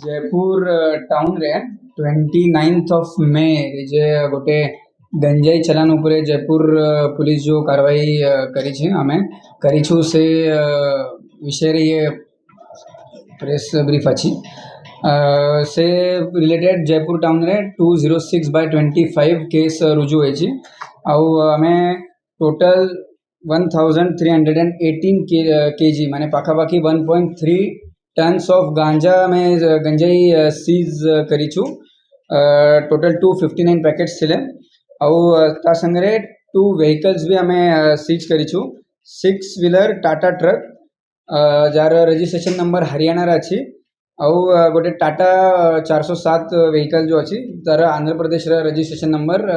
Jaipur town रे 29th of May जे गोटे गंजाई चलान उपरे जयपुर पुलिस जो कार्रवाई करी छी हमें करी छु से विषय रे ये प्रेस ब्रीफ अच्छी से रिलेटेड जयपुर टाउन रे 206/25 केस रुजु होई छी आउ हमें टोटल 1318 kg माने पाखापाखी 1.3 टन्स ऑफ गांजा में गंजाई सीज करीछु टोटल 259 पैकेट्स थिले आउ ता संगरे 2 व्हीकल्स भी हमें सीज करीछु 6 व्हीलर टाटा ट्रक जार रजिस्ट्रेशन नंबर हरियाणा रे अछि आउ गोटे टाटा 407 व्हीकल जो अछि तार आंध्र प्रदेश रे रजिस्ट्रेशन नंबर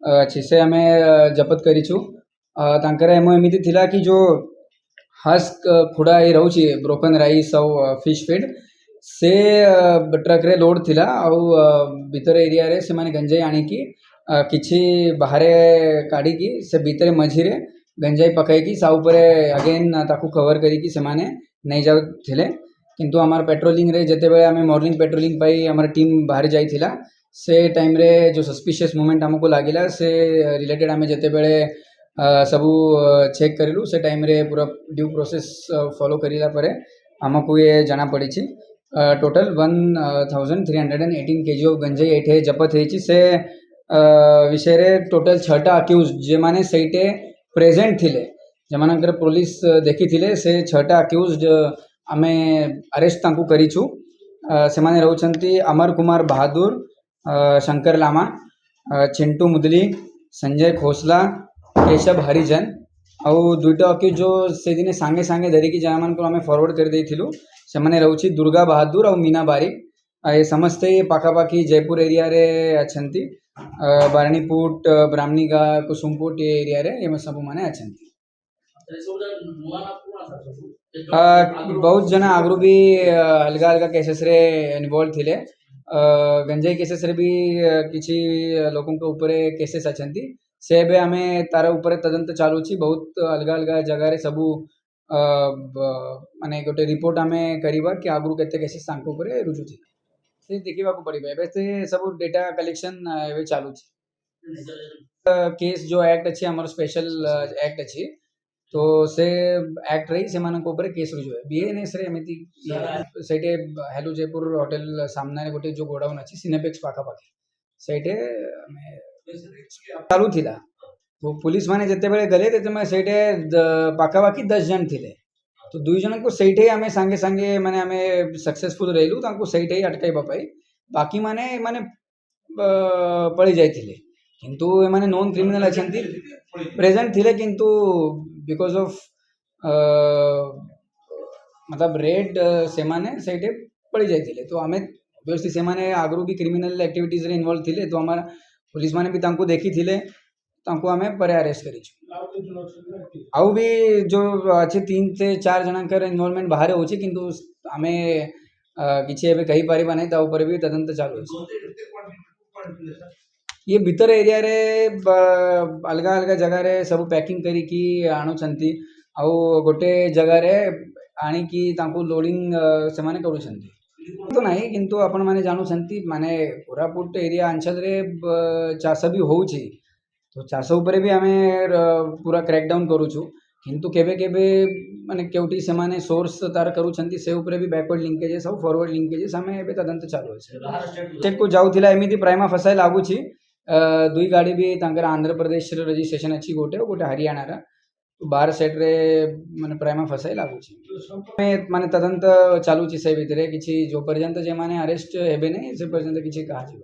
अछि से हमें जब्त करीछु तांकर एमो एमिति थिला कि जो हस्क खुड़ा ये रोचे ब्रोकन राइस और फिश फीड से ट्रक रे लोड थिला आउ भीतर एरिया रे से माने गंजाई आनी की किछि बाहरे काढी की से भीतर मझी रे गंजाई पकाई की सा ऊपर अगेन ताकू कवर करी की से माने नहीं जाउ थिले किंतु हमार पेट्रोलिंग रे जते बेले हमें मॉर्निंग पेट्रोलिंग पाई हमार टीम बाहर जाई थिला से टाइम रे जो सस्पिशियस मोमेंट हमको लागिला से रिलेटेड हमें जते बेले सबू चेक करूँ से टाइम रे पूरा ड्यू प्रोसेस फॉलो करिला परे हमको ये जाना पड़ी छी टोटल 1318 kg ऑफ गंजाई एठे जपत हेची से विषय रे टोटल 6टा अक्यूज जे माने सेटे प्रेजेंट थिले जमानकर पुलिस देखी थिले से 6टा अक्यूज आमे अरेस्ट तांकू करीछु से माने रहउछंती अमर कुमार बहादुर शंकर लामा चिंटू मुदली संजय खोसला केशव हरिजन आउ दुईटा अक्यूज जो से दिन सांगे सांगे धरिकी जहाँ मान को आम फॉरवर्ड कर देथिलु से माने रहउछि दुर्गा बहादुर और मीना बारिक ये समस्ते पाखापाखी जयपुर एरिया रे अछंती बारणीपुट ब्राह्मणीगा कुसुमपुट ये एरिया रे ये सब माने अछंती बहुत जना आगरू भी अलग अलग केसेस रे इन्वॉल्व थिले गंजाई केसेस रे भी किछि लोकों के ऊपर केसेस अछंती से बे आमे तार ऊपर तदंत चालू छी बहुत अलग अलग जगह रे सबू माने गोटे रिपोर्ट आमे करिबा कि आगरू केते केसेस सांको ऊपर रुजु थी से देखिबा को पड़िबा एबे से सब डेटा कलेक्शन एबे चालू छी केस जो एक्ट अछि हमर स्पेशल एक्ट अछि तो से एक्ट रही से मानक ऊपर केस रुजु है बीएनएस रे एमिति सेटे हेलो जयपुर होटल सामने रे गोटे जो गोडाउन अछि सिनेपेक्स पाखापाखी सेटे चालू थिला तो पुलिस माने जते बेले गले तेते में सेटे पाखापाखी 10 जन थिले तो दुई जन को सेठे आमे सांगे सांगे माने आमे सक्सेसफुल रहलु तांको सेठे अटकाइबा पाई बाकी माने माने पळी जायथिले किंतु ए माने नॉन क्रिमिनल अछंती प्रेजेंट थिले किंतु बिकॉज ऑफ मतलब रेड से माने सेठे पळी जायथिले तो आमे ऑब्वियसली से माने आगरू भी क्रिमिनल एक्टिविटीज रे इन्वॉल्व थिले तो हमारा पुलिस माने भी तांको देखी थिले तांको हमें परे अरेस्ट करी आउ भी जो अच्छे 3 से 4 जनकर इन्वॉल्वमेंट बाहर होची किंतु हमें किछि एबे कहि पारिबा नै ता ऊपर भी तदंत चालू है ये भीतर एरिया रे अलग अलग जगह रे सब पैकिंग करी की आणु छंती आउ गोटे जगह रे आनी की तांको लोडिंग से माने करू छंती तो नहीं किंतु अपन माने जानू छंती माने कोरापुट एरिया अंचल रे चाष भी होउची तो चाष ऊपर भी हमें पूरा क्रैकडाउन करूछु किंतु केबे केबे माने केउटी से माने सोर्स तार करू छंती से ऊपर भी बैकवर्ड लिंकेजेस और फॉरवर्ड लिंकेजेस हमें एबे तदंत चालू है चेक को जाउथिला एमिति प्राइमा फसाई लागू छी दुई गाड़ी भी तांकर आंध्र प्रदेश रे रजिस्ट्रेशन अछि गोटे हरियाणा रा तो 12 सेट रे माने प्राइमा फसाई लागू छी माने तदंत चालू छी से भितरे किछि जो पर्यंत जे माने अरेस्ट हेबे नै से पर्यंत किछि कहा छी।